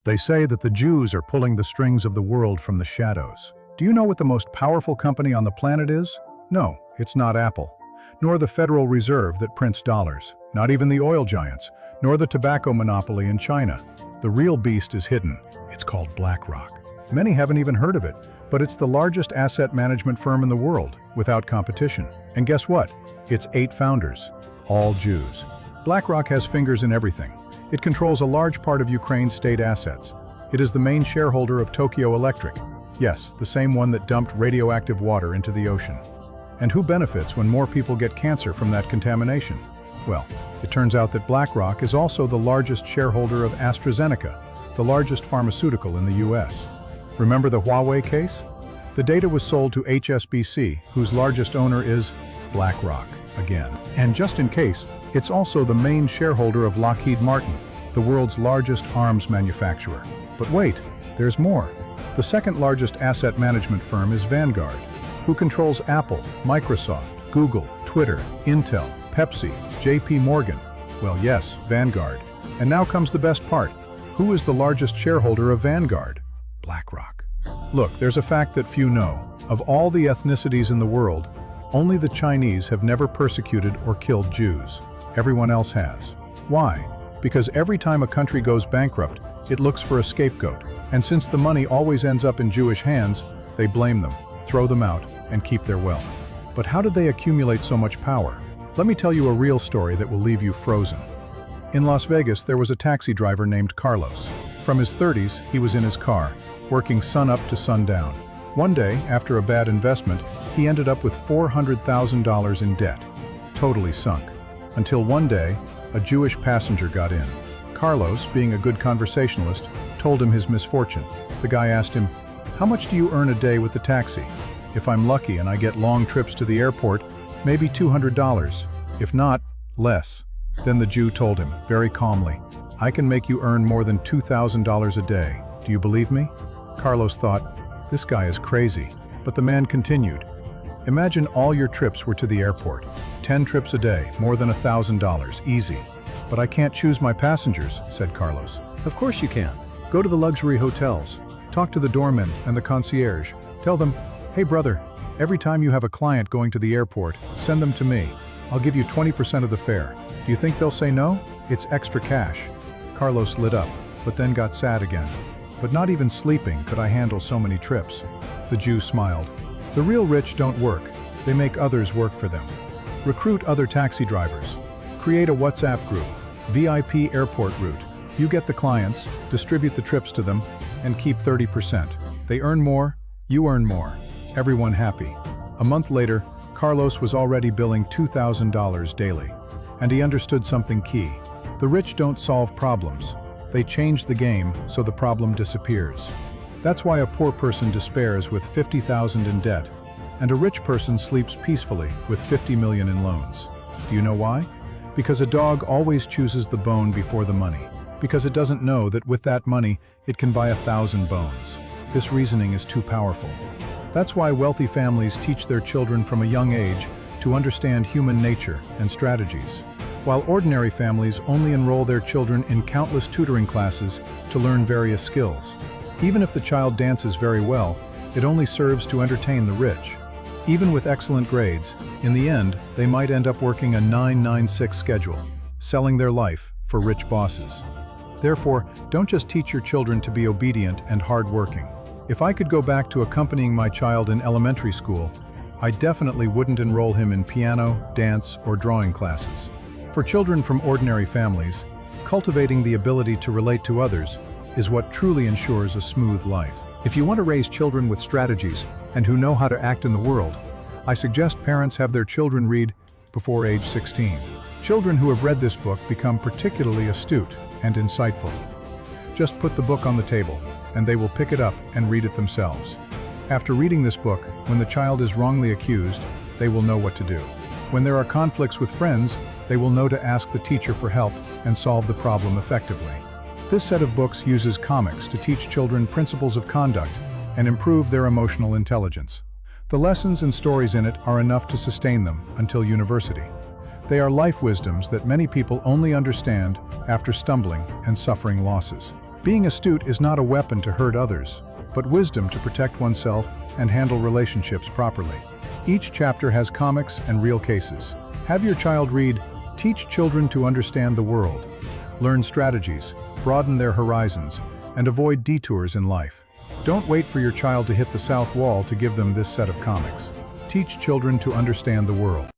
They say that the Jews are pulling the strings of the world from the shadows. Do you know what the most powerful company on the planet is? No, it's not Apple, nor the Federal Reserve that prints dollars, not even the oil giants, nor the tobacco monopoly in China. The real beast is hidden. It's called BlackRock. Many haven't even heard of it, but it's the largest asset management firm in the world, without competition. And guess what? It's 8 founders, all Jews. BlackRock has fingers in everything. It controls a large part of Ukraine's state assets. It is the main shareholder of Tokyo Electric. Yes, the same one that dumped radioactive water into the ocean. And who benefits when more people get cancer from that contamination? Well, it turns out that BlackRock is also the largest shareholder of AstraZeneca, the largest pharmaceutical in the US. Remember the Huawei case? The data was sold to HSBC, whose largest owner is BlackRock again. And just in case, it's also the main shareholder of Lockheed Martin, the world's largest arms manufacturer. But wait, there's more. The second largest asset management firm is Vanguard, who controls Apple, Microsoft, Google, Twitter, Intel, Pepsi, JP Morgan. Well, yes, Vanguard. And now comes the best part. Who is the largest shareholder of Vanguard? BlackRock. Look, there's a fact that few know. Of all the ethnicities in the world, only the Chinese have never persecuted or killed Jews. Everyone else has. Why? Because every time a country goes bankrupt, it looks for a scapegoat. And since the money always ends up in Jewish hands, they blame them, throw them out, and keep their wealth. But how did they accumulate so much power? Let me tell you a real story that will leave you frozen. In Las Vegas, there was a taxi driver named Carlos. From his 30s, he was in his car, working sun up to sundown. One day, after a bad investment, he ended up with $400,000 in debt, totally sunk. Until one day, a Jewish passenger got in. Carlos, being a good conversationalist, told him his misfortune. The guy asked him, "How much do you earn a day with the taxi?" "If I'm lucky and I get long trips to the airport, maybe $200. If not, less." Then the Jew told him, very calmly, "I can make you earn more than $2,000 a day. Do you believe me?" Carlos thought, "This guy is crazy." But the man continued, "Imagine all your trips were to the airport. 10 trips a day, more than $1,000, easy." "But I can't choose my passengers," said Carlos. "Of course you can. Go to the luxury hotels. Talk to the doorman and the concierge. Tell them, 'Hey brother, every time you have a client going to the airport, send them to me. I'll give you 20% of the fare.' Do you think they'll say no? It's extra cash." Carlos lit up, but then got sad again. "But not even sleeping could I handle so many trips." The Jew smiled. "The real rich don't work. They make others work for them. Recruit other taxi drivers. Create a WhatsApp group. VIP airport route. You get the clients, distribute the trips to them, and keep 30%. They earn more, you earn more. Everyone happy." A month later, Carlos was already billing $2,000 daily. And he understood something key. The rich don't solve problems. They change the game so the problem disappears. That's why a poor person despairs with 50,000 in debt, and a rich person sleeps peacefully with 50 million in loans. Do you know why? Because a dog always chooses the bone before the money. Because it doesn't know that with that money, it can buy 1,000 bones. This reasoning is too powerful. That's why wealthy families teach their children from a young age to understand human nature and strategies, while ordinary families only enroll their children in countless tutoring classes to learn various skills. Even if the child dances very well, it only serves to entertain the rich. Even with excellent grades, in the end, they might end up working a 9-9-6 schedule, selling their life for rich bosses. Therefore, don't just teach your children to be obedient and hardworking. If I could go back to accompanying my child in elementary school, I definitely wouldn't enroll him in piano, dance, or drawing classes. For children from ordinary families, cultivating the ability to relate to others is what truly ensures a smooth life. If you want to raise children with strategies and who know how to act in the world, I suggest parents have their children read before age 16. Children who have read this book become particularly astute and insightful. Just put the book on the table, and they will pick it up and read it themselves. After reading this book, when the child is wrongly accused, they will know what to do. When there are conflicts with friends, they will know to ask the teacher for help and solve the problem effectively. This set of books uses comics to teach children principles of conduct and improve their emotional intelligence. The lessons and stories in it are enough to sustain them until university. They are life wisdoms that many people only understand after stumbling and suffering losses. Being astute is not a weapon to hurt others, but wisdom to protect oneself and handle relationships properly. Each chapter has comics and real cases. Have your child read Teach Children to Understand the World. Learn strategies, broaden their horizons, and avoid detours in life. Don't wait for your child to hit the south wall to give them this set of comics. Teach children to understand the world.